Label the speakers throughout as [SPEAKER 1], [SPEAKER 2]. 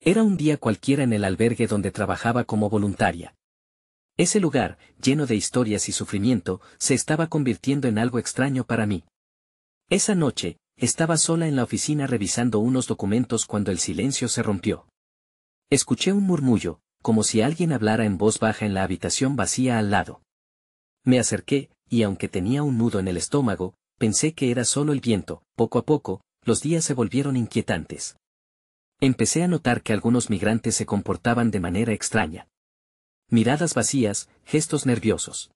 [SPEAKER 1] Era un día cualquiera en el albergue donde trabajaba como voluntaria. Ese lugar, lleno de historias y sufrimiento, se estaba convirtiendo en algo extraño para mí. Esa noche, estaba sola en la oficina revisando unos documentos cuando el silencio se rompió. Escuché un murmullo, como si alguien hablara en voz baja en la habitación vacía al lado. Me acerqué, y aunque tenía un nudo en el estómago, pensé que era solo el viento. Poco a poco, los días se volvieron inquietantes. Empecé a notar que algunos migrantes se comportaban de manera extraña. Miradas vacías, gestos nerviosos.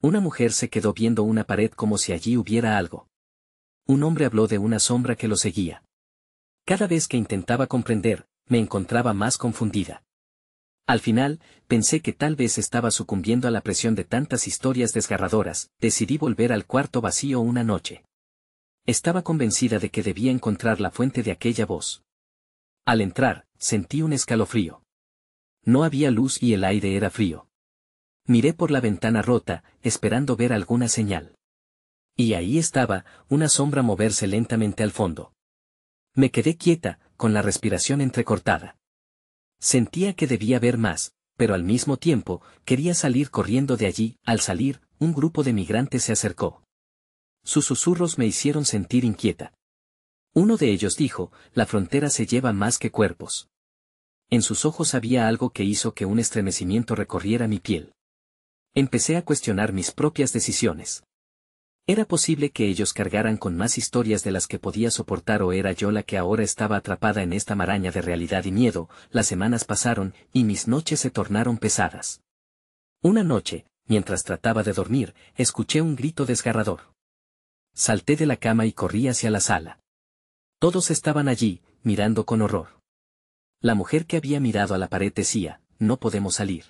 [SPEAKER 1] Una mujer se quedó viendo una pared como si allí hubiera algo. Un hombre habló de una sombra que lo seguía. Cada vez que intentaba comprender, me encontraba más confundida. Al final, pensé que tal vez estaba sucumbiendo a la presión de tantas historias desgarradoras. Decidí volver al cuarto vacío una noche. Estaba convencida de que debía encontrar la fuente de aquella voz. Al entrar, sentí un escalofrío. No había luz y el aire era frío. Miré por la ventana rota, esperando ver alguna señal. Y ahí estaba, una sombra moverse lentamente al fondo. Me quedé quieta, con la respiración entrecortada. Sentía que debía ver más, pero al mismo tiempo, quería salir corriendo de allí. Al salir, un grupo de migrantes se acercó. Sus susurros me hicieron sentir inquieta. Uno de ellos dijo, la frontera se lleva más que cuerpos. En sus ojos había algo que hizo que un estremecimiento recorriera mi piel. Empecé a cuestionar mis propias decisiones. ¿Era posible que ellos cargaran con más historias de las que podía soportar o era yo la que ahora estaba atrapada en esta maraña de realidad y miedo? Las semanas pasaron, y mis noches se tornaron pesadas. Una noche, mientras trataba de dormir, escuché un grito desgarrador. Salté de la cama y corrí hacia la sala. Todos estaban allí, mirando con horror. La mujer que había mirado a la pared decía, no podemos salir.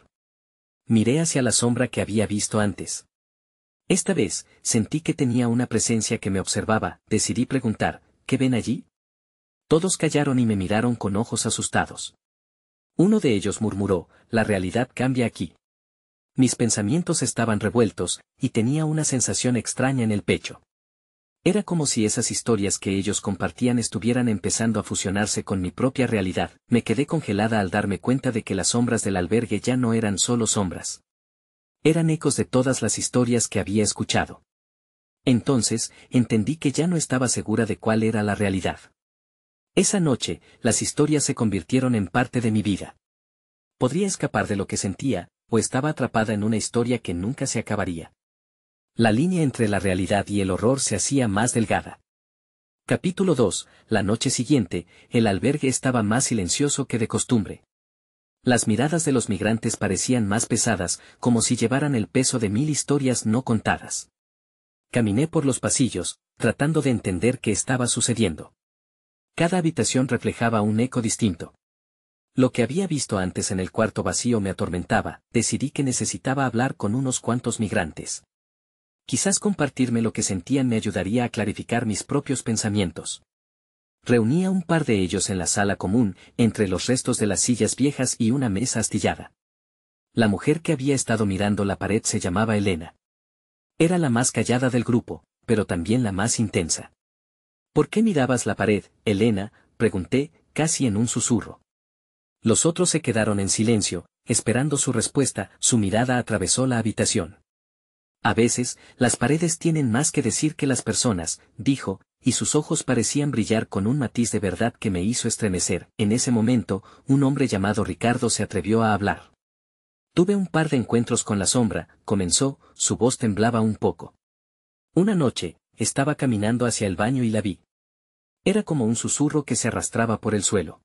[SPEAKER 1] Miré hacia la sombra que había visto antes. Esta vez, sentí que tenía una presencia que me observaba. Decidí preguntar, ¿qué ven allí? Todos callaron y me miraron con ojos asustados. Uno de ellos murmuró, la realidad cambia aquí. Mis pensamientos estaban revueltos, y tenía una sensación extraña en el pecho. Era como si esas historias que ellos compartían estuvieran empezando a fusionarse con mi propia realidad. Me quedé congelada al darme cuenta de que las sombras del albergue ya no eran solo sombras. Eran ecos de todas las historias que había escuchado. Entonces, entendí que ya no estaba segura de cuál era la realidad. Esa noche, las historias se convirtieron en parte de mi vida. Podría escapar de lo que sentía, o estaba atrapada en una historia que nunca se acabaría. La línea entre la realidad y el horror se hacía más delgada. Capítulo 2. La noche siguiente, el albergue estaba más silencioso que de costumbre. Las miradas de los migrantes parecían más pesadas, como si llevaran el peso de 1000 historias no contadas. Caminé por los pasillos, tratando de entender qué estaba sucediendo. Cada habitación reflejaba un eco distinto. Lo que había visto antes en el cuarto vacío me atormentaba. Decidí que necesitaba hablar con unos cuantos migrantes. Quizás compartirme lo que sentían me ayudaría a clarificar mis propios pensamientos. Reuní a un par de ellos en la sala común, entre los restos de las sillas viejas y una mesa astillada. La mujer que había estado mirando la pared se llamaba Elena. Era la más callada del grupo, pero también la más intensa. ¿Por qué mirabas la pared, Elena?, pregunté, casi en un susurro. Los otros se quedaron en silencio, esperando su respuesta. Su mirada atravesó la habitación. A veces, las paredes tienen más que decir que las personas, dijo, y sus ojos parecían brillar con un matiz de verdad que me hizo estremecer. En ese momento, un hombre llamado Ricardo se atrevió a hablar. Tuve un par de encuentros con la sombra, comenzó, su voz temblaba un poco. Una noche, estaba caminando hacia el baño y la vi. Era como un susurro que se arrastraba por el suelo.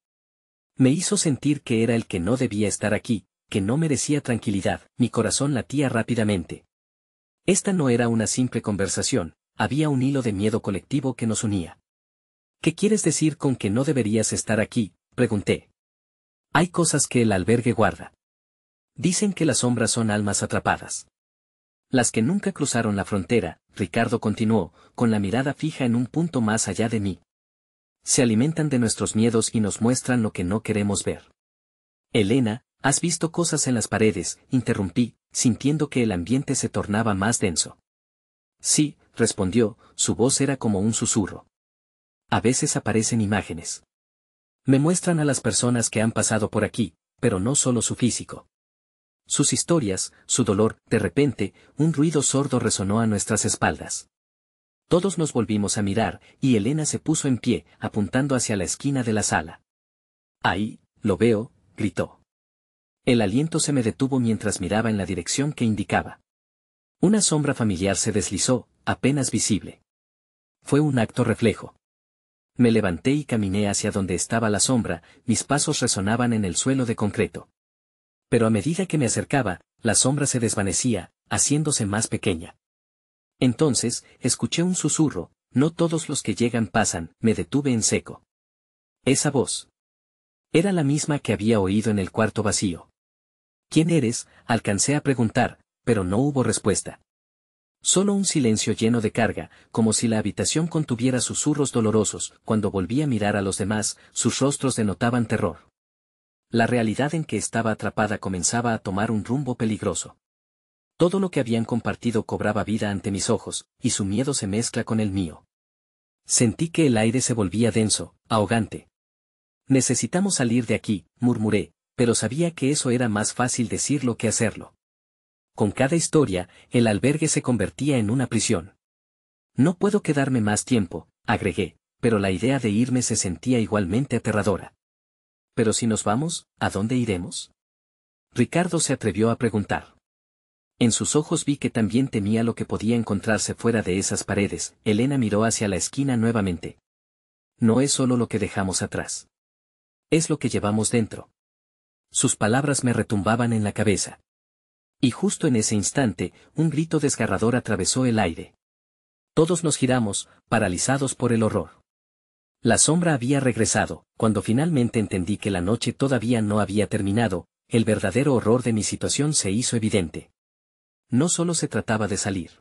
[SPEAKER 1] Me hizo sentir que era el que no debía estar aquí, que no merecía tranquilidad. Mi corazón latía rápidamente. Esta no era una simple conversación, había un hilo de miedo colectivo que nos unía. ¿Qué quieres decir con que no deberías estar aquí?, pregunté. Hay cosas que el albergue guarda. Dicen que las sombras son almas atrapadas. Las que nunca cruzaron la frontera, Ricardo continuó, con la mirada fija en un punto más allá de mí. Se alimentan de nuestros miedos y nos muestran lo que no queremos ver. Elena, ¿has visto cosas en las paredes?, interrumpí, sintiendo que el ambiente se tornaba más denso. Sí, respondió, su voz era como un susurro. A veces aparecen imágenes. Me muestran a las personas que han pasado por aquí, pero no solo su físico. Sus historias, su dolor. De repente, un ruido sordo resonó a nuestras espaldas. Todos nos volvimos a mirar, y Elena se puso en pie, apuntando hacia la esquina de la sala. «Ahí, lo veo», gritó. El aliento se me detuvo mientras miraba en la dirección que indicaba. Una sombra familiar se deslizó, apenas visible. Fue un acto reflejo. Me levanté y caminé hacia donde estaba la sombra, mis pasos resonaban en el suelo de concreto. Pero a medida que me acercaba, la sombra se desvanecía, haciéndose más pequeña. Entonces, escuché un susurro: «No todos los que llegan pasan». Me detuve en seco. Esa voz era la misma que había oído en el cuarto vacío. «¿Quién eres?», alcancé a preguntar, pero no hubo respuesta. Solo un silencio lleno de carga, como si la habitación contuviera susurros dolorosos. Cuando volví a mirar a los demás, sus rostros denotaban terror. La realidad en que estaba atrapada comenzaba a tomar un rumbo peligroso. Todo lo que habían compartido cobraba vida ante mis ojos, y su miedo se mezcla con el mío. Sentí que el aire se volvía denso, ahogante. «Necesitamos salir de aquí», murmuré, pero sabía que eso era más fácil decirlo que hacerlo. Con cada historia, el albergue se convertía en una prisión. «No puedo quedarme más tiempo», agregué, pero la idea de irme se sentía igualmente aterradora. «¿Pero si nos vamos, a dónde iremos?», Ricardo se atrevió a preguntar. En sus ojos vi que también temía lo que podía encontrarse fuera de esas paredes. Elena miró hacia la esquina nuevamente. «No es solo lo que dejamos atrás. Es lo que llevamos dentro». Sus palabras me retumbaban en la cabeza. Y justo en ese instante, un grito desgarrador atravesó el aire. Todos nos giramos, paralizados por el horror. La sombra había regresado. Cuando finalmente entendí que la noche todavía no había terminado, el verdadero horror de mi situación se hizo evidente. No solo se trataba de salir.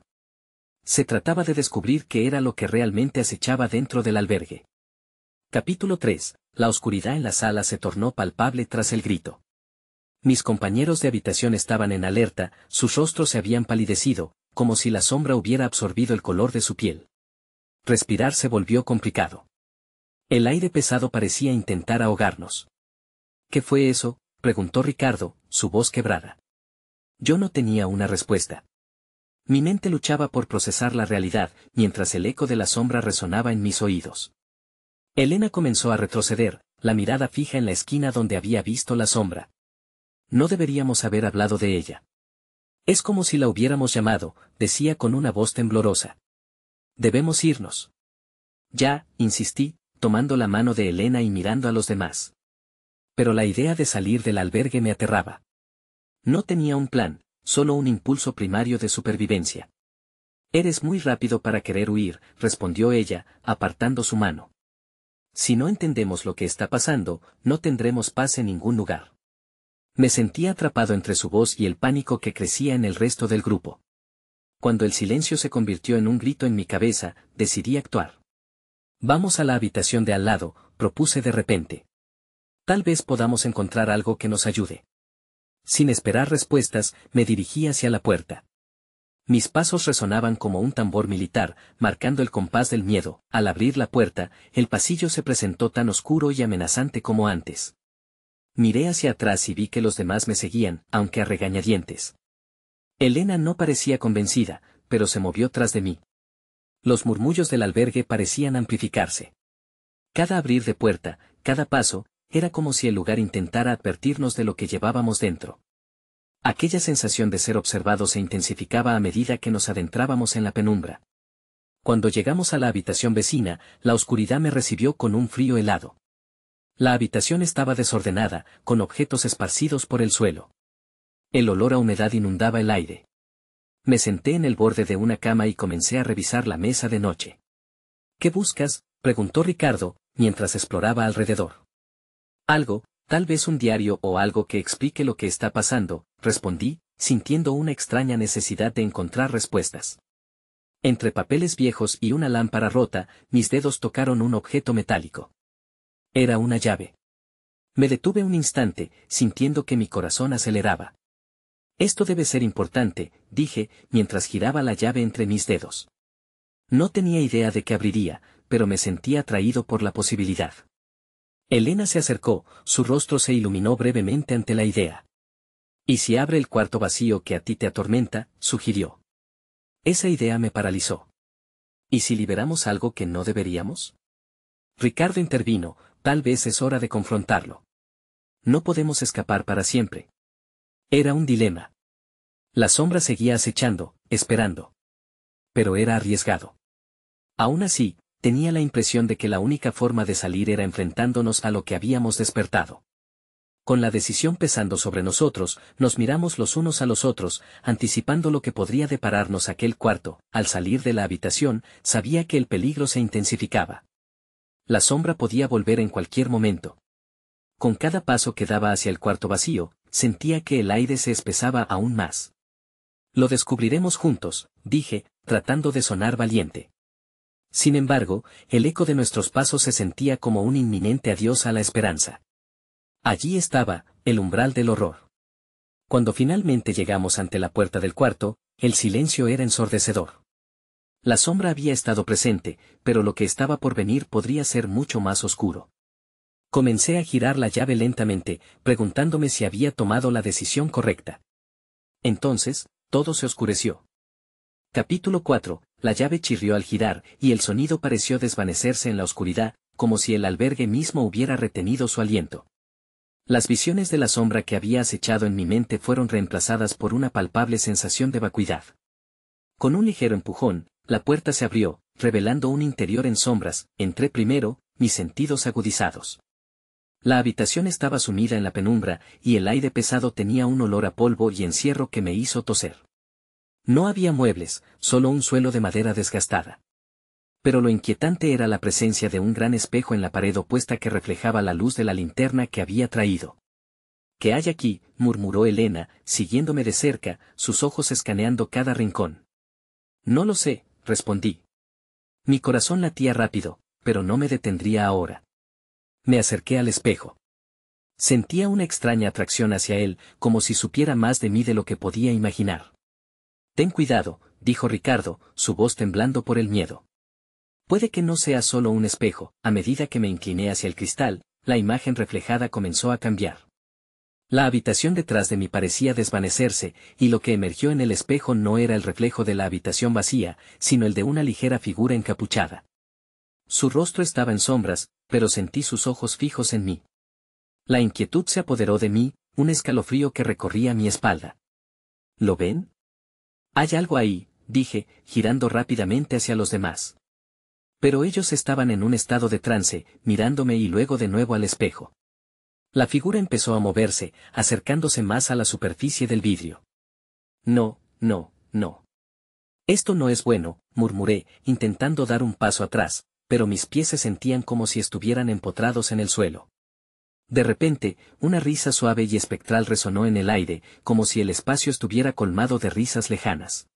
[SPEAKER 1] Se trataba de descubrir qué era lo que realmente acechaba dentro del albergue. Capítulo 3. La oscuridad en la sala se tornó palpable tras el grito. Mis compañeros de habitación estaban en alerta, sus rostros se habían palidecido, como si la sombra hubiera absorbido el color de su piel. Respirar se volvió complicado. El aire pesado parecía intentar ahogarnos. «¿Qué fue eso?», preguntó Ricardo, su voz quebrada. Yo no tenía una respuesta. Mi mente luchaba por procesar la realidad, mientras el eco de la sombra resonaba en mis oídos. Elena comenzó a retroceder, la mirada fija en la esquina donde había visto la sombra. «No deberíamos haber hablado de ella. Es como si la hubiéramos llamado», decía con una voz temblorosa. «Debemos irnos». «Ya», insistí, tomando la mano de Elena y mirando a los demás. Pero la idea de salir del albergue me aterraba. No tenía un plan, solo un impulso primario de supervivencia. «Eres muy rápido para querer huir», respondió ella, apartando su mano. «Si no entendemos lo que está pasando, no tendremos paz en ningún lugar». Me sentía atrapado entre su voz y el pánico que crecía en el resto del grupo. Cuando el silencio se convirtió en un grito en mi cabeza, decidí actuar. «Vamos a la habitación de al lado», propuse de repente. «Tal vez podamos encontrar algo que nos ayude». Sin esperar respuestas, me dirigí hacia la puerta. Mis pasos resonaban como un tambor militar, marcando el compás del miedo. Al abrir la puerta, el pasillo se presentó tan oscuro y amenazante como antes. Miré hacia atrás y vi que los demás me seguían, aunque a regañadientes. Elena no parecía convencida, pero se movió tras de mí. Los murmullos del albergue parecían amplificarse. Cada abrir de puerta, cada paso, era como si el lugar intentara advertirnos de lo que llevábamos dentro. Aquella sensación de ser observado se intensificaba a medida que nos adentrábamos en la penumbra. Cuando llegamos a la habitación vecina, la oscuridad me recibió con un frío helado. La habitación estaba desordenada, con objetos esparcidos por el suelo. El olor a humedad inundaba el aire. Me senté en el borde de una cama y comencé a revisar la mesa de noche. «¿Qué buscas?», preguntó Ricardo, mientras exploraba alrededor. «Algo, tal vez un diario o algo que explique lo que está pasando», respondí, sintiendo una extraña necesidad de encontrar respuestas. Entre papeles viejos y una lámpara rota, mis dedos tocaron un objeto metálico. Era una llave. Me detuve un instante, sintiendo que mi corazón aceleraba. «Esto debe ser importante», dije, mientras giraba la llave entre mis dedos. No tenía idea de qué abriría, pero me sentía atraído por la posibilidad. Elena se acercó, su rostro se iluminó brevemente ante la idea. ¿Y si abre el cuarto vacío que a ti te atormenta?, sugirió. Esa idea me paralizó. ¿Y si liberamos algo que no deberíamos? Ricardo intervino, tal vez es hora de confrontarlo. No podemos escapar para siempre. Era un dilema. La sombra seguía acechando, esperando. Pero era arriesgado. Aún así, tenía la impresión de que la única forma de salir era enfrentándonos a lo que habíamos despertado. Con la decisión pesando sobre nosotros, nos miramos los unos a los otros, anticipando lo que podría depararnos aquel cuarto. Al salir de la habitación, sabía que el peligro se intensificaba. La sombra podía volver en cualquier momento. Con cada paso que daba hacia el cuarto vacío, sentía que el aire se espesaba aún más. Lo descubriremos juntos, dije, tratando de sonar valiente. Sin embargo, el eco de nuestros pasos se sentía como un inminente adiós a la esperanza. Allí estaba, el umbral del horror. Cuando finalmente llegamos ante la puerta del cuarto, el silencio era ensordecedor. La sombra había estado presente, pero lo que estaba por venir podría ser mucho más oscuro. Comencé a girar la llave lentamente, preguntándome si había tomado la decisión correcta. Entonces, todo se oscureció. Capítulo 4. La llave chirrió al girar, y el sonido pareció desvanecerse en la oscuridad, como si el albergue mismo hubiera retenido su aliento. Las visiones de la sombra que había acechado en mi mente fueron reemplazadas por una palpable sensación de vacuidad. Con un ligero empujón, la puerta se abrió, revelando un interior en sombras. Entré primero, mis sentidos agudizados. La habitación estaba sumida en la penumbra, y el aire pesado tenía un olor a polvo y encierro que me hizo toser. No había muebles, solo un suelo de madera desgastada. Pero lo inquietante era la presencia de un gran espejo en la pared opuesta que reflejaba la luz de la linterna que había traído. ¿Qué hay aquí?, murmuró Elena, siguiéndome de cerca, sus ojos escaneando cada rincón. No lo sé, respondí. Mi corazón latía rápido, pero no me detendría ahora. Me acerqué al espejo. Sentía una extraña atracción hacia él, como si supiera más de mí de lo que podía imaginar. Ten cuidado, dijo Ricardo, su voz temblando por el miedo. Puede que no sea solo un espejo. A medida que me incliné hacia el cristal, la imagen reflejada comenzó a cambiar. La habitación detrás de mí parecía desvanecerse, y lo que emergió en el espejo no era el reflejo de la habitación vacía, sino el de una ligera figura encapuchada. Su rostro estaba en sombras, pero sentí sus ojos fijos en mí. La inquietud se apoderó de mí, un escalofrío que recorría mi espalda. ¿Lo ven? Hay algo ahí, dije, girando rápidamente hacia los demás. Pero ellos estaban en un estado de trance, mirándome y luego de nuevo al espejo. La figura empezó a moverse, acercándose más a la superficie del vidrio. No, no, no. Esto no es bueno, murmuré, intentando dar un paso atrás, pero mis pies se sentían como si estuvieran empotrados en el suelo. De repente, una risa suave y espectral resonó en el aire, como si el espacio estuviera colmado de risas lejanas.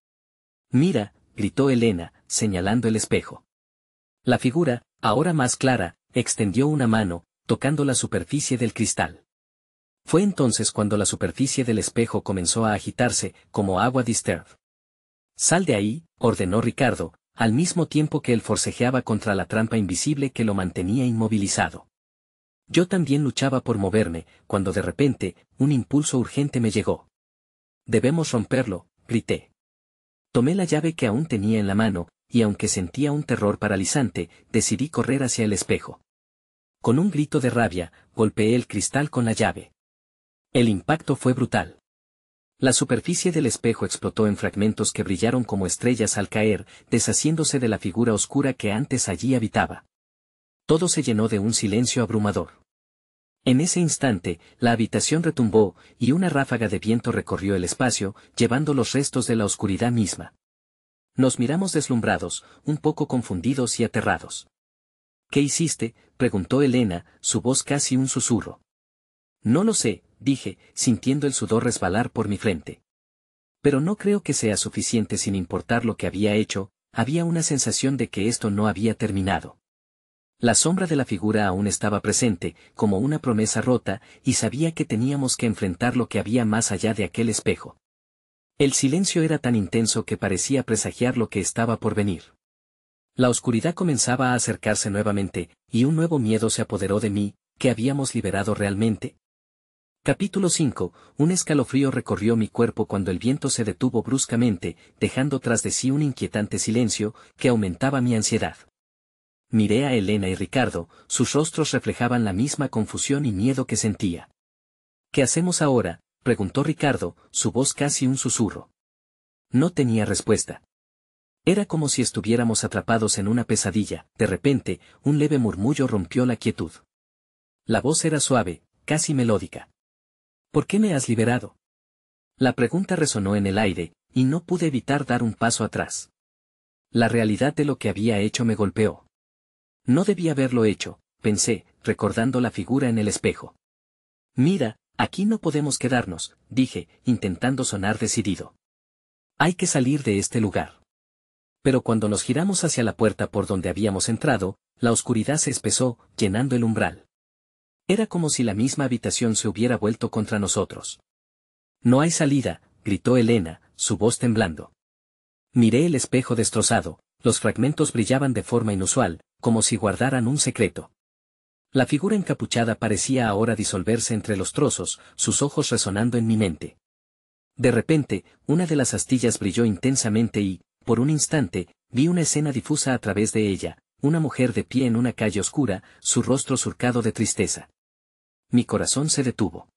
[SPEAKER 1] Mira, gritó Elena, señalando el espejo. La figura, ahora más clara, extendió una mano, tocando la superficie del cristal. Fue entonces cuando la superficie del espejo comenzó a agitarse, como agua disturbed. Sal de ahí, ordenó Ricardo, al mismo tiempo que él forcejeaba contra la trampa invisible que lo mantenía inmovilizado. Yo también luchaba por moverme, cuando de repente, un impulso urgente me llegó. Debemos romperlo, grité. Tomé la llave que aún tenía en la mano, y aunque sentía un terror paralizante, decidí correr hacia el espejo. Con un grito de rabia, golpeé el cristal con la llave. El impacto fue brutal. La superficie del espejo explotó en fragmentos que brillaron como estrellas al caer, deshaciéndose de la figura oscura que antes allí habitaba. Todo se llenó de un silencio abrumador. En ese instante, la habitación retumbó, y una ráfaga de viento recorrió el espacio, llevando los restos de la oscuridad misma. Nos miramos deslumbrados, un poco confundidos y aterrados. ¿Qué hiciste?, preguntó Elena, su voz casi un susurro. No lo sé, dije, sintiendo el sudor resbalar por mi frente. Pero no creo que sea suficiente sin importar lo que había hecho, había una sensación de que esto no había terminado. La sombra de la figura aún estaba presente, como una promesa rota, y sabía que teníamos que enfrentar lo que había más allá de aquel espejo. El silencio era tan intenso que parecía presagiar lo que estaba por venir. La oscuridad comenzaba a acercarse nuevamente, y un nuevo miedo se apoderó de mí, ¿Que habíamos liberado realmente? Capítulo 5. Un escalofrío recorrió mi cuerpo cuando el viento se detuvo bruscamente, dejando tras de sí un inquietante silencio, que aumentaba mi ansiedad. Miré a Elena y Ricardo, sus rostros reflejaban la misma confusión y miedo que sentía. ¿Qué hacemos ahora?, preguntó Ricardo, su voz casi un susurro. No tenía respuesta. Era como si estuviéramos atrapados en una pesadilla. De repente, un leve murmullo rompió la quietud. La voz era suave, casi melódica. ¿Por qué me has liberado? La pregunta resonó en el aire, y no pude evitar dar un paso atrás. La realidad de lo que había hecho me golpeó. No debía haberlo hecho, pensé, recordando la figura en el espejo. Mira, aquí no podemos quedarnos, dije, intentando sonar decidido. Hay que salir de este lugar. Pero cuando nos giramos hacia la puerta por donde habíamos entrado, la oscuridad se espesó, llenando el umbral. Era como si la misma habitación se hubiera vuelto contra nosotros. No hay salida, gritó Elena, su voz temblando. Miré el espejo destrozado, los fragmentos brillaban de forma inusual, como si guardaran un secreto. La figura encapuchada parecía ahora disolverse entre los trozos, sus ojos resonando en mi mente. De repente, una de las astillas brilló intensamente y, por un instante, vi una escena difusa a través de ella, una mujer de pie en una calle oscura, su rostro surcado de tristeza. Mi corazón se detuvo.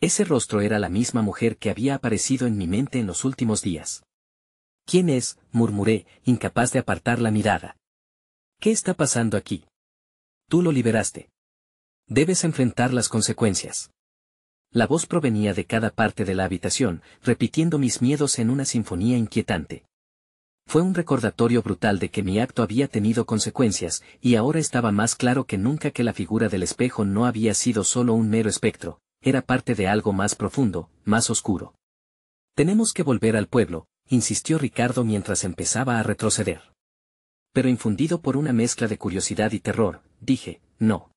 [SPEAKER 1] Ese rostro era la misma mujer que había aparecido en mi mente en los últimos días. ¿Quién es?, murmuré, incapaz de apartar la mirada. ¿Qué está pasando aquí? Tú lo liberaste. Debes enfrentar las consecuencias. La voz provenía de cada parte de la habitación, repitiendo mis miedos en una sinfonía inquietante. Fue un recordatorio brutal de que mi acto había tenido consecuencias, y ahora estaba más claro que nunca que la figura del espejo no había sido solo un mero espectro, era parte de algo más profundo, más oscuro. Tenemos que volver al pueblo, insistió Ricardo mientras empezaba a retroceder. Pero infundido por una mezcla de curiosidad y terror, dije, no.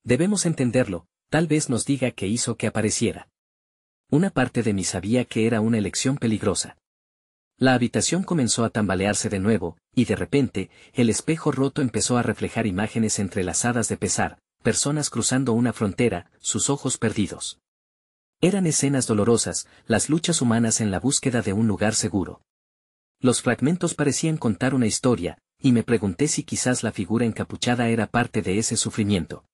[SPEAKER 1] Debemos entenderlo, tal vez nos diga qué hizo que apareciera. Una parte de mí sabía que era una elección peligrosa. La habitación comenzó a tambalearse de nuevo, y de repente, el espejo roto empezó a reflejar imágenes entrelazadas de pesar, personas cruzando una frontera, sus ojos perdidos. Eran escenas dolorosas, las luchas humanas en la búsqueda de un lugar seguro. Los fragmentos parecían contar una historia, y me pregunté si quizás la figura encapuchada era parte de ese sufrimiento.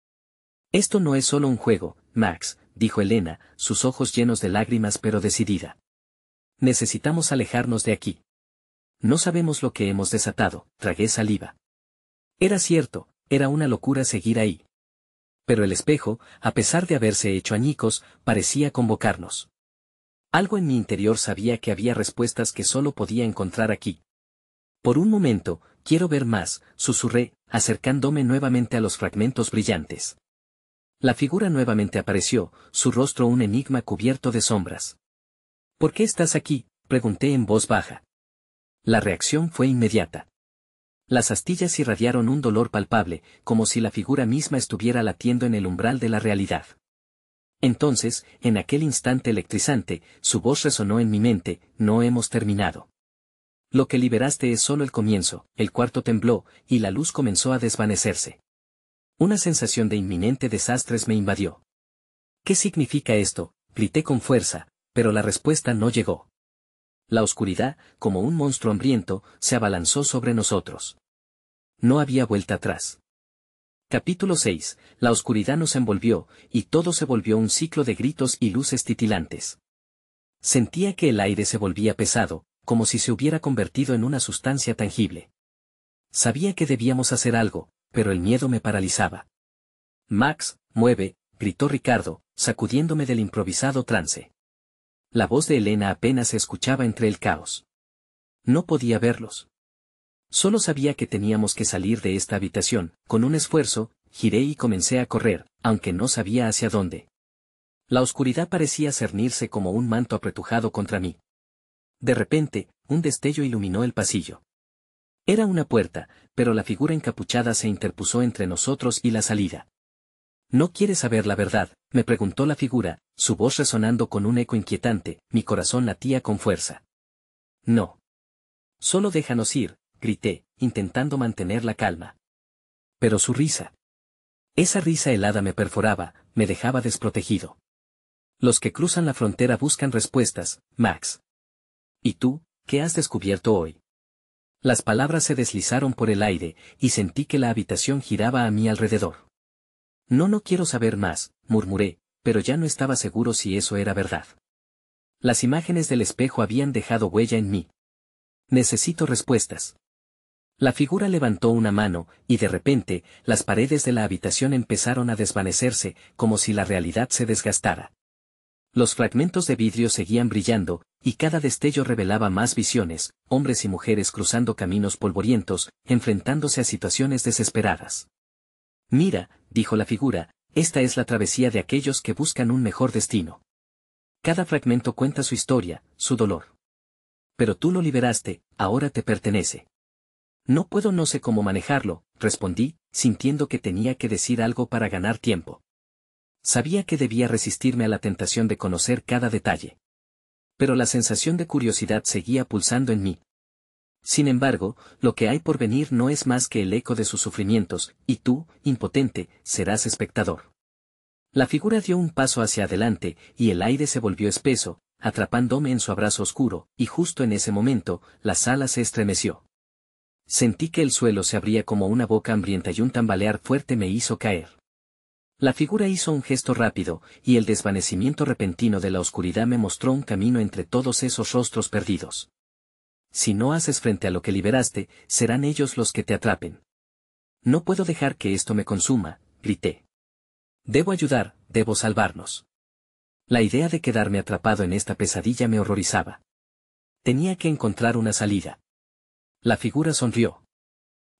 [SPEAKER 1] Esto no es solo un juego, Max, dijo Elena, sus ojos llenos de lágrimas pero decidida. Necesitamos alejarnos de aquí. No sabemos lo que hemos desatado, tragué saliva. Era cierto, era una locura seguir ahí. Pero el espejo, a pesar de haberse hecho añicos, parecía convocarnos. Algo en mi interior sabía que había respuestas que solo podía encontrar aquí. Por un momento, quiero ver más, susurré, acercándome nuevamente a los fragmentos brillantes. La figura nuevamente apareció, su rostro un enigma cubierto de sombras. ¿Por qué estás aquí?, pregunté en voz baja. La reacción fue inmediata. Las astillas irradiaron un dolor palpable, como si la figura misma estuviera latiendo en el umbral de la realidad. Entonces, en aquel instante electrizante, su voz resonó en mi mente, no hemos terminado. Lo que liberaste es solo el comienzo, el cuarto tembló, y la luz comenzó a desvanecerse. Una sensación de inminente desastres me invadió. ¿Qué significa esto?, grité con fuerza, pero la respuesta no llegó. La oscuridad, como un monstruo hambriento, se abalanzó sobre nosotros. No había vuelta atrás. Capítulo 6. La oscuridad nos envolvió, y todo se volvió un ciclo de gritos y luces titilantes. Sentía que el aire se volvía pesado, como si se hubiera convertido en una sustancia tangible. Sabía que debíamos hacer algo, pero el miedo me paralizaba. Max, mueve, gritó Ricardo, sacudiéndome del improvisado trance. La voz de Elena apenas se escuchaba entre el caos. No podía verlos. Solo sabía que teníamos que salir de esta habitación. Con un esfuerzo, giré y comencé a correr, aunque no sabía hacia dónde. La oscuridad parecía cernirse como un manto apretujado contra mí. De repente, un destello iluminó el pasillo. Era una puerta, pero la figura encapuchada se interpuso entre nosotros y la salida. ¿No quieres saber la verdad?, me preguntó la figura, su voz resonando con un eco inquietante, mi corazón latía con fuerza. No. Solo déjanos ir, grité, intentando mantener la calma. Pero su risa. Esa risa helada me perforaba, me dejaba desprotegido. Los que cruzan la frontera buscan respuestas, Max. ¿Y tú, qué has descubierto hoy? Las palabras se deslizaron por el aire, y sentí que la habitación giraba a mi alrededor. No quiero saber más, murmuré, pero ya no estaba seguro si eso era verdad. Las imágenes del espejo habían dejado huella en mí. Necesito respuestas. La figura levantó una mano, y de repente, las paredes de la habitación empezaron a desvanecerse, como si la realidad se desgastara. Los fragmentos de vidrio seguían brillando, y cada destello revelaba más visiones, hombres y mujeres cruzando caminos polvorientos, enfrentándose a situaciones desesperadas. Mira, dijo la figura, esta es la travesía de aquellos que buscan un mejor destino. Cada fragmento cuenta su historia, su dolor. Pero tú lo liberaste, ahora te pertenece. No sé cómo manejarlo, respondí, sintiendo que tenía que decir algo para ganar tiempo. Sabía que debía resistirme a la tentación de conocer cada detalle. Pero la sensación de curiosidad seguía pulsando en mí. Sin embargo, lo que hay por venir no es más que el eco de sus sufrimientos, y tú, impotente, serás espectador. La figura dio un paso hacia adelante, y el aire se volvió espeso, atrapándome en su abrazo oscuro, y justo en ese momento, la sala se estremeció. Sentí que el suelo se abría como una boca hambrienta y un tambalear fuerte me hizo caer. La figura hizo un gesto rápido, y el desvanecimiento repentino de la oscuridad me mostró un camino entre todos esos rostros perdidos. Si no haces frente a lo que liberaste, serán ellos los que te atrapen. No puedo dejar que esto me consuma, grité. Debo ayudar, debo salvarnos. La idea de quedarme atrapado en esta pesadilla me horrorizaba. Tenía que encontrar una salida. La figura sonrió.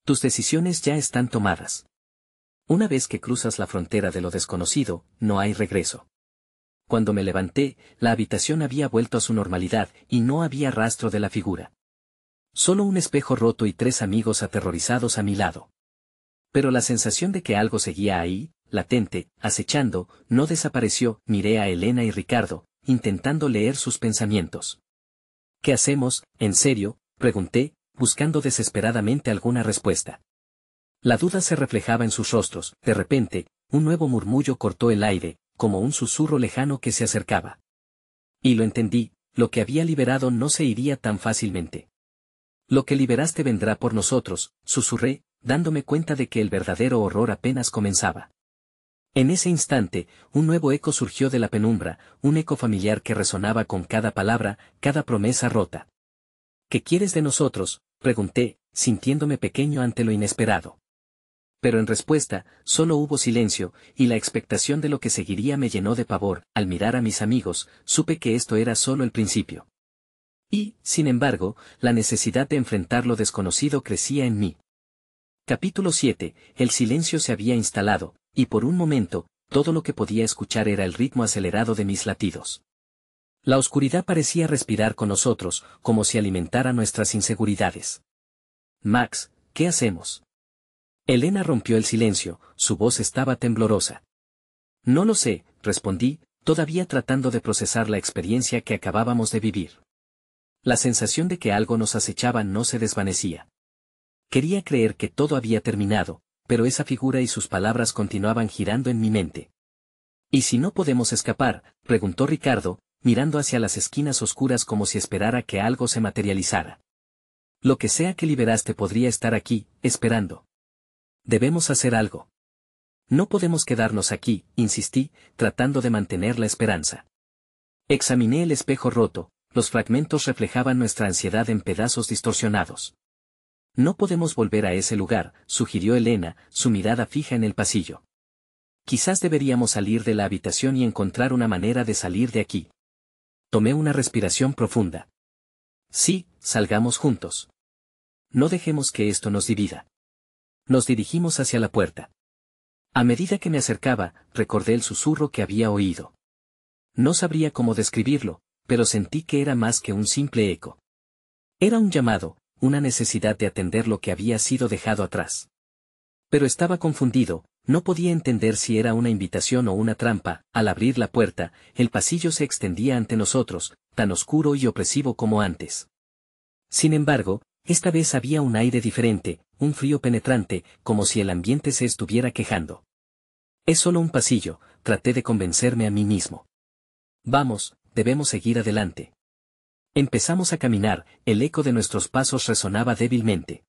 [SPEAKER 1] Tus decisiones ya están tomadas. Una vez que cruzas la frontera de lo desconocido, no hay regreso. Cuando me levanté, la habitación había vuelto a su normalidad y no había rastro de la figura. Solo un espejo roto y 3 amigos aterrorizados a mi lado. Pero la sensación de que algo seguía ahí, latente, acechando, no desapareció. Miré a Elena y Ricardo, intentando leer sus pensamientos. ¿Qué hacemos, en serio?, pregunté, buscando desesperadamente alguna respuesta. La duda se reflejaba en sus rostros. De repente, un nuevo murmullo cortó el aire, como un susurro lejano que se acercaba. Y lo entendí, lo que había liberado no se iría tan fácilmente. Lo que liberaste vendrá por nosotros, susurré, dándome cuenta de que el verdadero horror apenas comenzaba. En ese instante, un nuevo eco surgió de la penumbra, un eco familiar que resonaba con cada palabra, cada promesa rota. ¿Qué quieres de nosotros?, pregunté, sintiéndome pequeño ante lo inesperado. Pero en respuesta, solo hubo silencio, y la expectación de lo que seguiría me llenó de pavor. Al mirar a mis amigos, supe que esto era solo el principio. Y, sin embargo, la necesidad de enfrentar lo desconocido crecía en mí. Capítulo 7. El silencio se había instalado, y por un momento, todo lo que podía escuchar era el ritmo acelerado de mis latidos. La oscuridad parecía respirar con nosotros, como si alimentara nuestras inseguridades. Max, ¿qué hacemos? Elena rompió el silencio, su voz estaba temblorosa. No lo sé, respondí, todavía tratando de procesar la experiencia que acabábamos de vivir. La sensación de que algo nos acechaba no se desvanecía. Quería creer que todo había terminado, pero esa figura y sus palabras continuaban girando en mi mente. ¿Y si no podemos escapar?, preguntó Ricardo, mirando hacia las esquinas oscuras como si esperara que algo se materializara. Lo que sea que liberaste podría estar aquí, esperando. Debemos hacer algo. No podemos quedarnos aquí, insistí, tratando de mantener la esperanza. Examiné el espejo roto, los fragmentos reflejaban nuestra ansiedad en pedazos distorsionados. No podemos volver a ese lugar, sugirió Elena, su mirada fija en el pasillo. Quizás deberíamos salir de la habitación y encontrar una manera de salir de aquí. Tomé una respiración profunda. Sí, salgamos juntos. No dejemos que esto nos divida. Nos dirigimos hacia la puerta. A medida que me acercaba, recordé el susurro que había oído. No sabría cómo describirlo, pero sentí que era más que un simple eco. Era un llamado, una necesidad de atender lo que había sido dejado atrás. Pero estaba confundido, no podía entender si era una invitación o una trampa. Al abrir la puerta, el pasillo se extendía ante nosotros, tan oscuro y opresivo como antes. Sin embargo, esta vez había un aire diferente, un frío penetrante, como si el ambiente se estuviera quejando. Es solo un pasillo, traté de convencerme a mí mismo. Vamos, debemos seguir adelante. Empezamos a caminar, el eco de nuestros pasos resonaba débilmente.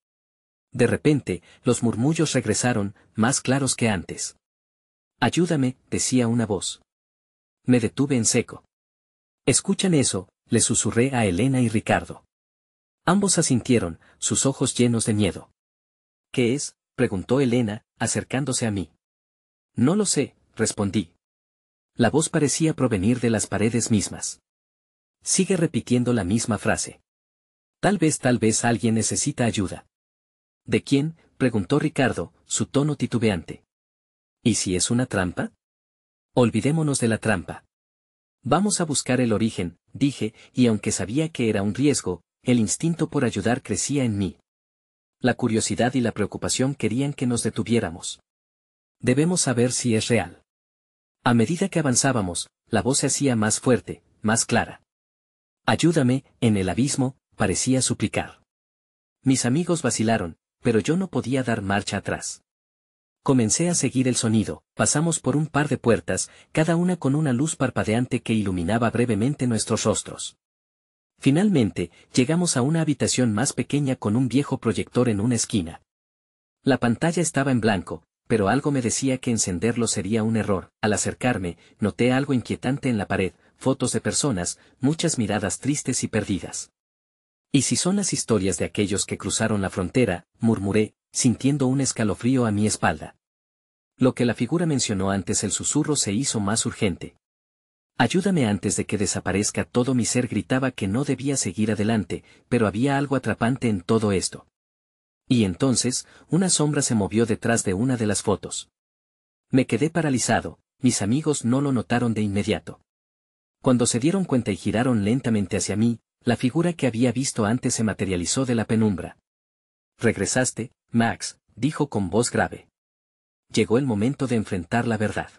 [SPEAKER 1] De repente, los murmullos regresaron, más claros que antes. Ayúdame, decía una voz. Me detuve en seco. ¿Escuchan eso?, le susurré a Elena y Ricardo. Ambos asintieron, sus ojos llenos de miedo. ¿Qué es?, preguntó Elena, acercándose a mí. No lo sé, respondí. La voz parecía provenir de las paredes mismas. Sigue repitiendo la misma frase. Tal vez alguien necesita ayuda. ¿De quién?, preguntó Ricardo, su tono titubeante. ¿Y si es una trampa? Olvidémonos de la trampa. Vamos a buscar el origen, dije, y aunque sabía que era un riesgo, el instinto por ayudar crecía en mí. La curiosidad y la preocupación querían que nos detuviéramos. Debemos saber si es real. A medida que avanzábamos, la voz se hacía más fuerte, más clara. Ayúdame, en el abismo, parecía suplicar. Mis amigos vacilaron, pero yo no podía dar marcha atrás. Comencé a seguir el sonido, pasamos por un par de puertas, cada una con una luz parpadeante que iluminaba brevemente nuestros rostros. Finalmente, llegamos a una habitación más pequeña con un viejo proyector en una esquina. La pantalla estaba en blanco, pero algo me decía que encenderlo sería un error. Al acercarme, noté algo inquietante en la pared, fotos de personas, muchas miradas tristes y perdidas. ¿Y si son las historias de aquellos que cruzaron la frontera?, murmuré, sintiendo un escalofrío a mi espalda. Lo que la figura mencionó antes, el susurro se hizo más urgente. Ayúdame antes de que desaparezca todo mi ser, gritaba que no debía seguir adelante, pero había algo atrapante en todo esto. Y entonces, una sombra se movió detrás de una de las fotos. Me quedé paralizado, mis amigos no lo notaron de inmediato. Cuando se dieron cuenta y giraron lentamente hacia mí, la figura que había visto antes se materializó de la penumbra. «Regresaste, Max», dijo con voz grave. Llegó el momento de enfrentar la verdad.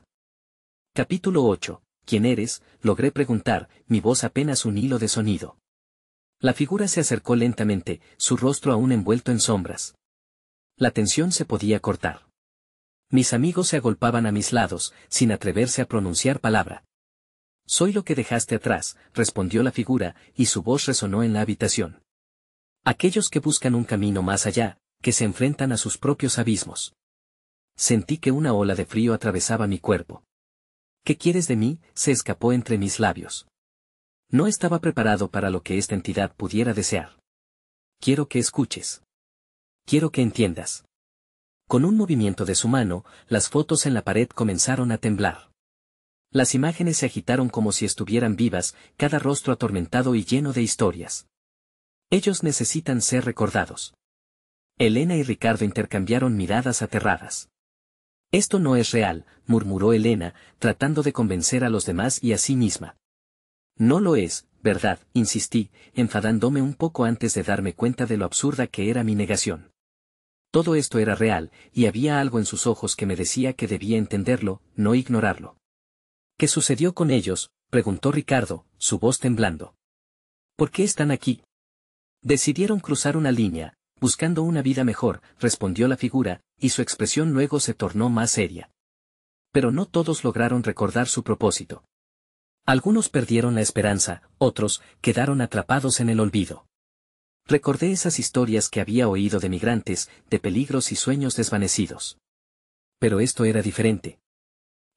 [SPEAKER 1] Capítulo 8. ¿Quién eres?, logré preguntar, mi voz apenas un hilo de sonido. La figura se acercó lentamente, su rostro aún envuelto en sombras. La tensión se podía cortar. Mis amigos se agolpaban a mis lados, sin atreverse a pronunciar palabra. «Soy lo que dejaste atrás», respondió la figura, y su voz resonó en la habitación. «Aquellos que buscan un camino más allá, que se enfrentan a sus propios abismos». Sentí que una ola de frío atravesaba mi cuerpo. «¿Qué quieres de mí?», se escapó entre mis labios. No estaba preparado para lo que esta entidad pudiera desear. «Quiero que escuches. Quiero que entiendas». Con un movimiento de su mano, las fotos en la pared comenzaron a temblar. Las imágenes se agitaron como si estuvieran vivas, cada rostro atormentado y lleno de historias. Ellos necesitan ser recordados. Elena y Ricardo intercambiaron miradas aterradas. «Esto no es real», murmuró Elena, tratando de convencer a los demás y a sí misma. «No lo es, ¿verdad?», insistí, enfadándome un poco antes de darme cuenta de lo absurda que era mi negación. Todo esto era real, y había algo en sus ojos que me decía que debía entenderlo, no ignorarlo. «¿Qué sucedió con ellos?», preguntó Ricardo, su voz temblando. «¿Por qué están aquí?». «Decidieron cruzar una línea, buscando una vida mejor», respondió la figura, y su expresión luego se tornó más seria. «Pero no todos lograron recordar su propósito. Algunos perdieron la esperanza, otros quedaron atrapados en el olvido». Recordé esas historias que había oído de migrantes, de peligros y sueños desvanecidos. Pero esto era diferente.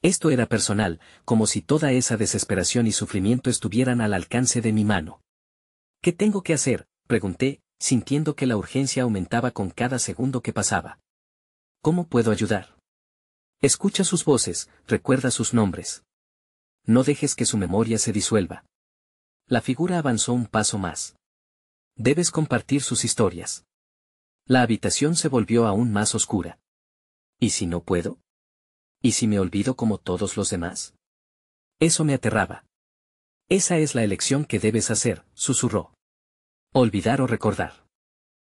[SPEAKER 1] Esto era personal, como si toda esa desesperación y sufrimiento estuvieran al alcance de mi mano. «¿Qué tengo que hacer?», pregunté, sintiendo que la urgencia aumentaba con cada segundo que pasaba. «¿Cómo puedo ayudar?». «Escucha sus voces, recuerda sus nombres. No dejes que su memoria se disuelva». La figura avanzó un paso más. «Debes compartir sus historias». La habitación se volvió aún más oscura. ¿Y si no puedo? ¿Y si me olvido como todos los demás? Eso me aterraba. «Esa es la elección que debes hacer», susurró. «Olvidar o recordar.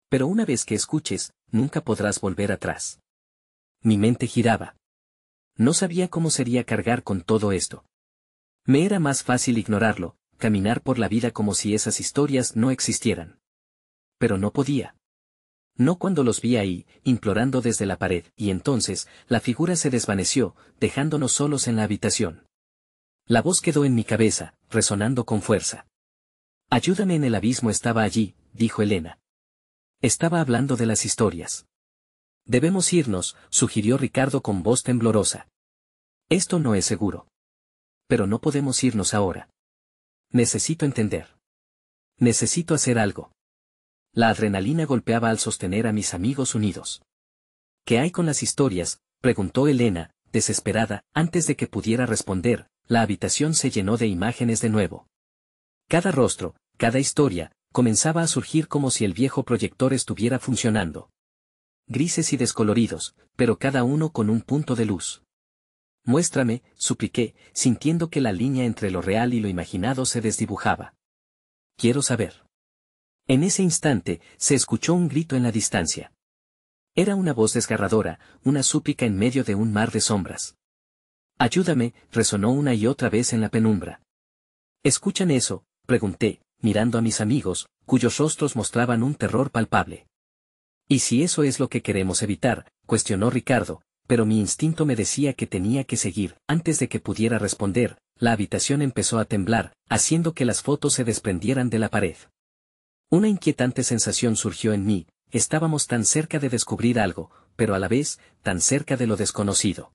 [SPEAKER 1] Pero una vez que escuches, nunca podrás volver atrás». Mi mente giraba. No sabía cómo sería cargar con todo esto. Me era más fácil ignorarlo, caminar por la vida como si esas historias no existieran. Pero no podía. No cuando los vi ahí, implorando desde la pared, y entonces, la figura se desvaneció, dejándonos solos en la habitación. La voz quedó en mi cabeza, resonando con fuerza. Ayúdame, en el abismo estaba allí, dijo Elena. Estaba hablando de las historias. Debemos irnos, sugirió Ricardo con voz temblorosa. Esto no es seguro. Pero no podemos irnos ahora. Necesito entender. Necesito hacer algo. La adrenalina golpeaba al sostener a mis amigos unidos. ¿Qué hay con las historias?, preguntó Elena, desesperada. Antes de que pudiera responder, la habitación se llenó de imágenes de nuevo. Cada rostro, cada historia, comenzaba a surgir como si el viejo proyector estuviera funcionando. Grises y descoloridos, pero cada uno con un punto de luz. Muéstrame, supliqué, sintiendo que la línea entre lo real y lo imaginado se desdibujaba. Quiero saber. En ese instante, se escuchó un grito en la distancia. Era una voz desgarradora, una súplica en medio de un mar de sombras. Ayúdame, resonó una y otra vez en la penumbra. ¿Escuchan eso?, pregunté, mirando a mis amigos, cuyos rostros mostraban un terror palpable. ¿Y si eso es lo que queremos evitar?, cuestionó Ricardo, pero mi instinto me decía que tenía que seguir. Antes de que pudiera responder, la habitación empezó a temblar, haciendo que las fotos se desprendieran de la pared. Una inquietante sensación surgió en mí, estábamos tan cerca de descubrir algo, pero a la vez, tan cerca de lo desconocido.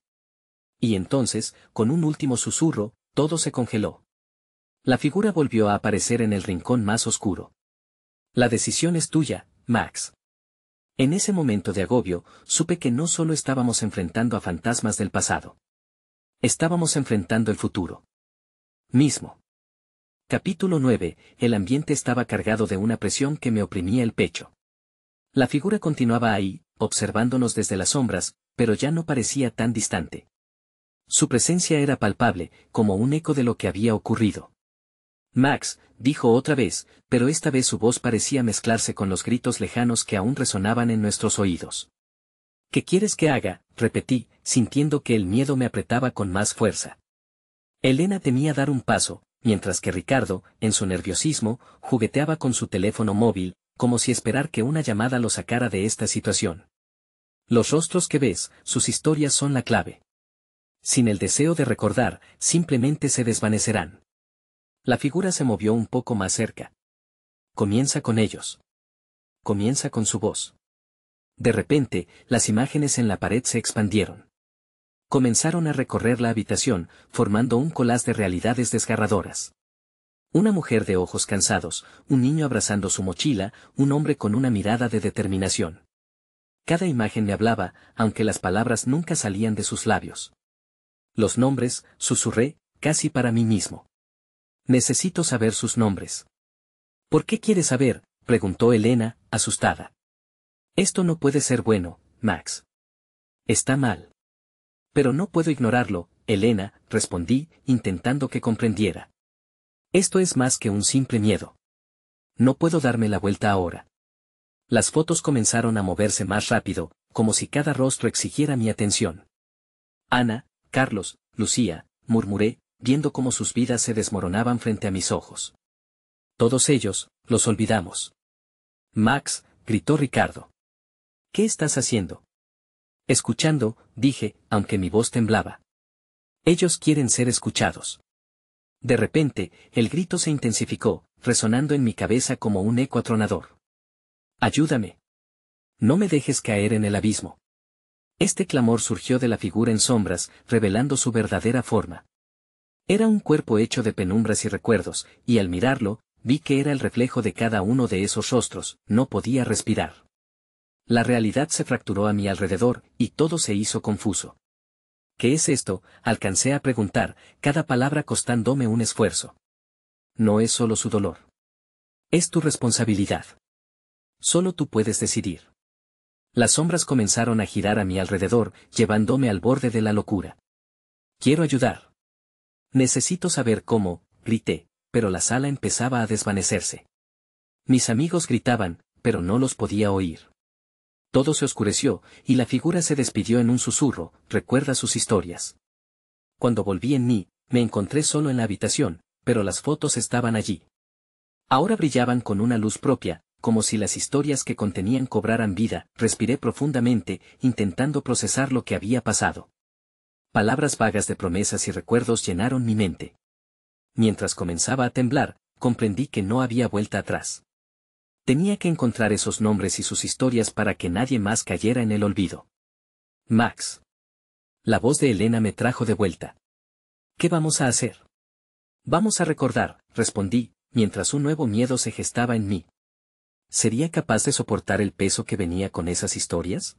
[SPEAKER 1] Y entonces, con un último susurro, todo se congeló. La figura volvió a aparecer en el rincón más oscuro. La decisión es tuya, Max. En ese momento de agobio, supe que no solo estábamos enfrentando a fantasmas del pasado. Estábamos enfrentando el futuro mismo. Capítulo 9. El ambiente estaba cargado de una presión que me oprimía el pecho. La figura continuaba ahí, observándonos desde las sombras, pero ya no parecía tan distante. Su presencia era palpable, como un eco de lo que había ocurrido. Max, dijo otra vez, pero esta vez su voz parecía mezclarse con los gritos lejanos que aún resonaban en nuestros oídos. ¿Qué quieres que haga?, repetí, sintiendo que el miedo me apretaba con más fuerza. Elena temía dar un paso, mientras que Ricardo, en su nerviosismo, jugueteaba con su teléfono móvil, como si esperar que una llamada lo sacara de esta situación. Los rostros que ves, sus historias son la clave. Sin el deseo de recordar, simplemente se desvanecerán. La figura se movió un poco más cerca. Comienza con ellos. Comienza con su voz. De repente, las imágenes en la pared se expandieron. Comenzaron a recorrer la habitación, formando un collage de realidades desgarradoras. Una mujer de ojos cansados, un niño abrazando su mochila, un hombre con una mirada de determinación. Cada imagen me hablaba, aunque las palabras nunca salían de sus labios. Los nombres, susurré, casi para mí mismo. Necesito saber sus nombres. ¿Por qué quieres saber?, preguntó Elena, asustada. Esto no puede ser bueno, Max. Está mal. Pero no puedo ignorarlo, Elena, respondí, intentando que comprendiera. Esto es más que un simple miedo. No puedo darme la vuelta ahora. Las fotos comenzaron a moverse más rápido, como si cada rostro exigiera mi atención. Ana, Carlos, Lucía, murmuré, viendo cómo sus vidas se desmoronaban frente a mis ojos. Todos ellos, los olvidamos. Max, gritó Ricardo. ¿Qué estás haciendo? Escuchando, dije, aunque mi voz temblaba. Ellos quieren ser escuchados. De repente, el grito se intensificó, resonando en mi cabeza como un eco atronador. Ayúdame. No me dejes caer en el abismo. Este clamor surgió de la figura en sombras, revelando su verdadera forma. Era un cuerpo hecho de penumbras y recuerdos, y al mirarlo, vi que era el reflejo de cada uno de esos rostros. No podía respirar. La realidad se fracturó a mi alrededor, y todo se hizo confuso. ¿Qué es esto?, alcancé a preguntar, cada palabra costándome un esfuerzo. No es solo su dolor. Es tu responsabilidad. Solo tú puedes decidir. Las sombras comenzaron a girar a mi alrededor, llevándome al borde de la locura. Quiero ayudar. Necesito saber cómo, grité, pero la sala empezaba a desvanecerse. Mis amigos gritaban, pero no los podía oír. Todo se oscureció, y la figura se despidió en un susurro, recuerda sus historias. Cuando volví en mí, me encontré solo en la habitación, pero las fotos estaban allí. Ahora brillaban con una luz propia, como si las historias que contenían cobraran vida. Respiré profundamente, intentando procesar lo que había pasado. Palabras vagas de promesas y recuerdos llenaron mi mente. Mientras comenzaba a temblar, comprendí que no había vuelta atrás. Tenía que encontrar esos nombres y sus historias para que nadie más cayera en el olvido. Max. La voz de Elena me trajo de vuelta. ¿Qué vamos a hacer? Vamos a recordar, respondí, mientras un nuevo miedo se gestaba en mí. ¿Sería capaz de soportar el peso que venía con esas historias?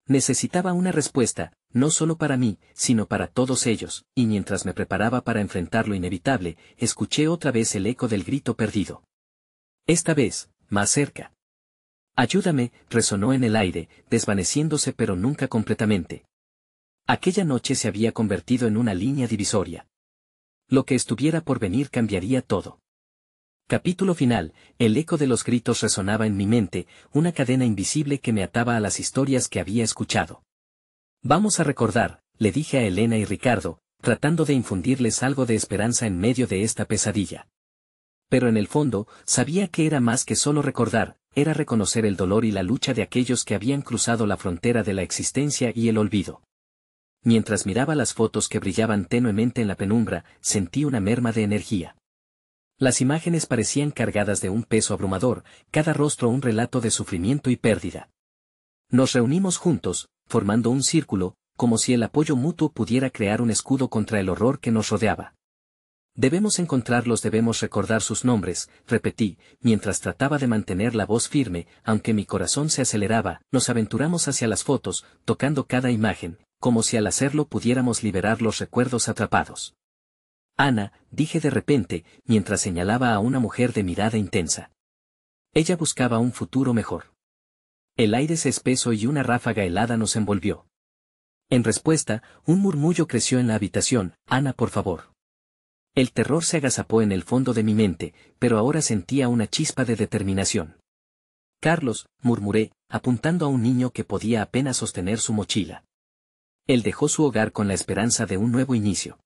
[SPEAKER 1] Necesitaba una respuesta, no solo para mí, sino para todos ellos, y mientras me preparaba para enfrentar lo inevitable, escuché otra vez el eco del grito perdido. Esta vez, más cerca. Ayúdame, resonó en el aire, desvaneciéndose pero nunca completamente. Aquella noche se había convertido en una línea divisoria. Lo que estuviera por venir cambiaría todo. Capítulo final. El eco de los gritos resonaba en mi mente, una cadena invisible que me ataba a las historias que había escuchado. Vamos a recordar, le dije a Elena y Ricardo, tratando de infundirles algo de esperanza en medio de esta pesadilla. Pero en el fondo, sabía que era más que solo recordar, era reconocer el dolor y la lucha de aquellos que habían cruzado la frontera de la existencia y el olvido. Mientras miraba las fotos que brillaban tenuemente en la penumbra, sentí una merma de energía. Las imágenes parecían cargadas de un peso abrumador, cada rostro un relato de sufrimiento y pérdida. Nos reunimos juntos, formando un círculo, como si el apoyo mutuo pudiera crear un escudo contra el horror que nos rodeaba. Debemos encontrarlos, debemos recordar sus nombres, repetí, mientras trataba de mantener la voz firme, aunque mi corazón se aceleraba. Nos aventuramos hacia las fotos, tocando cada imagen, como si al hacerlo pudiéramos liberar los recuerdos atrapados. Ana, dije de repente, mientras señalaba a una mujer de mirada intensa. Ella buscaba un futuro mejor. El aire se espesó y una ráfaga helada nos envolvió. En respuesta, un murmullo creció en la habitación. Ana, por favor. El terror se agazapó en el fondo de mi mente, pero ahora sentía una chispa de determinación. Carlos, murmuré, apuntando a un niño que podía apenas sostener su mochila. Él dejó su hogar con la esperanza de un nuevo inicio.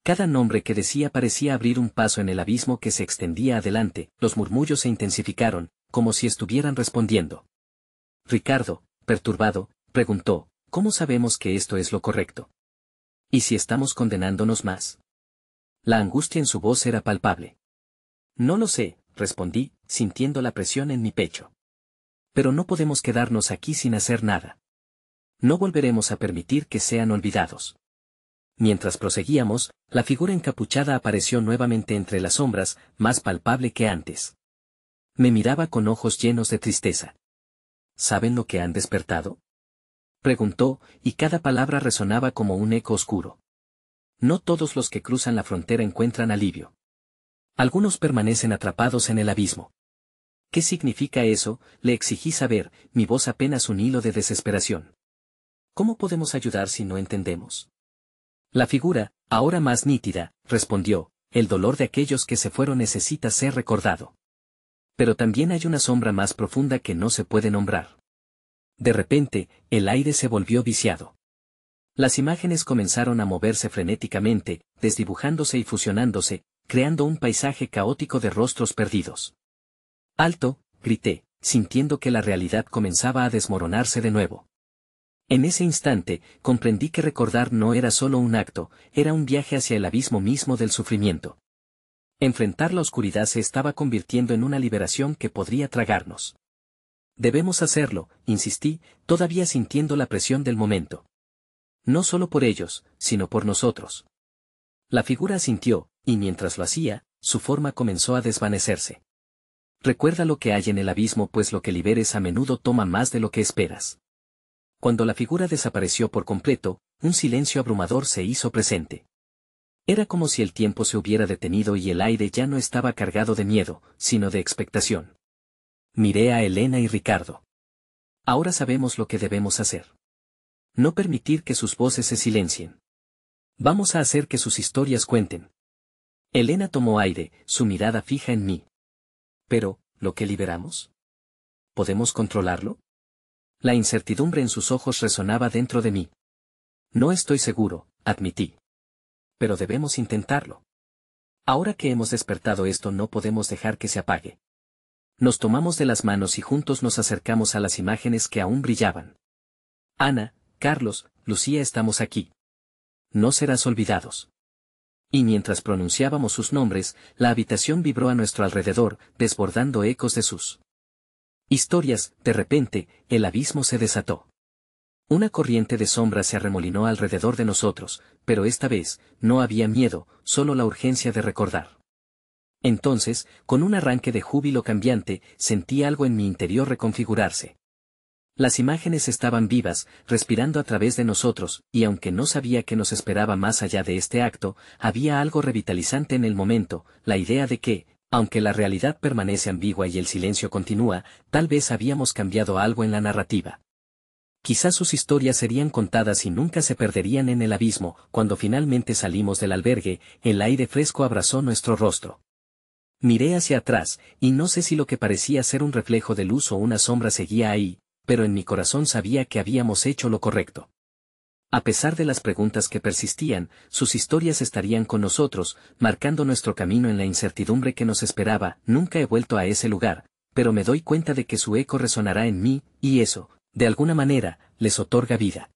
[SPEAKER 1] Cada nombre que decía parecía abrir un paso en el abismo que se extendía adelante. Los murmullos se intensificaron, como si estuvieran respondiendo. Ricardo, perturbado, preguntó, ¿cómo sabemos que esto es lo correcto? ¿Y si estamos condenándonos más? La angustia en su voz era palpable. No lo sé, respondí, sintiendo la presión en mi pecho. Pero no podemos quedarnos aquí sin hacer nada. No volveremos a permitir que sean olvidados. Mientras proseguíamos, la figura encapuchada apareció nuevamente entre las sombras, más palpable que antes. Me miraba con ojos llenos de tristeza. ¿Saben lo que han despertado? Preguntó, y cada palabra resonaba como un eco oscuro. No todos los que cruzan la frontera encuentran alivio. Algunos permanecen atrapados en el abismo. ¿Qué significa eso? Le exigí saber, mi voz apenas un hilo de desesperación. ¿Cómo podemos ayudar si no entendemos? La figura, ahora más nítida, respondió, el dolor de aquellos que se fueron necesita ser recordado. Pero también hay una sombra más profunda que no se puede nombrar. De repente, el aire se volvió viciado. Las imágenes comenzaron a moverse frenéticamente, desdibujándose y fusionándose, creando un paisaje caótico de rostros perdidos. ¡Alto!, grité, sintiendo que la realidad comenzaba a desmoronarse de nuevo. En ese instante, comprendí que recordar no era solo un acto, era un viaje hacia el abismo mismo del sufrimiento. Enfrentar la oscuridad se estaba convirtiendo en una liberación que podría tragarnos. Debemos hacerlo, insistí, todavía sintiendo la presión del momento. No solo por ellos, sino por nosotros. La figura asintió, y mientras lo hacía, su forma comenzó a desvanecerse. Recuerda lo que hay en el abismo, pues lo que liberes a menudo toma más de lo que esperas. Cuando la figura desapareció por completo, un silencio abrumador se hizo presente. Era como si el tiempo se hubiera detenido y el aire ya no estaba cargado de miedo, sino de expectación. Miré a Elena y Ricardo. Ahora sabemos lo que debemos hacer. No permitir que sus voces se silencien. Vamos a hacer que sus historias cuenten. Elena tomó aire, su mirada fija en mí. Pero, ¿lo que liberamos? ¿Podemos controlarlo? La incertidumbre en sus ojos resonaba dentro de mí. No estoy seguro, admití. Pero debemos intentarlo. Ahora que hemos despertado esto no podemos dejar que se apague. Nos tomamos de las manos y juntos nos acercamos a las imágenes que aún brillaban. Ana, Carlos, Lucía, estamos aquí. No serás olvidados. Y mientras pronunciábamos sus nombres, la habitación vibró a nuestro alrededor, desbordando ecos de sus historias. De repente, el abismo se desató. Una corriente de sombra se arremolinó alrededor de nosotros, pero esta vez, no había miedo, solo la urgencia de recordar. Entonces, con un arranque de júbilo cambiante, sentí algo en mi interior reconfigurarse. Las imágenes estaban vivas, respirando a través de nosotros, y aunque no sabía qué nos esperaba más allá de este acto, había algo revitalizante en el momento, la idea de que, aunque la realidad permanece ambigua y el silencio continúa, tal vez habíamos cambiado algo en la narrativa. Quizás sus historias serían contadas y nunca se perderían en el abismo. Cuando finalmente salimos del albergue, el aire fresco abrazó nuestro rostro. Miré hacia atrás, y no sé si lo que parecía ser un reflejo de luz o una sombra seguía ahí, pero en mi corazón sabía que habíamos hecho lo correcto. A pesar de las preguntas que persistían, sus historias estarían con nosotros, marcando nuestro camino en la incertidumbre que nos esperaba. Nunca he vuelto a ese lugar, pero me doy cuenta de que su eco resonará en mí, y eso, de alguna manera, les otorga vida.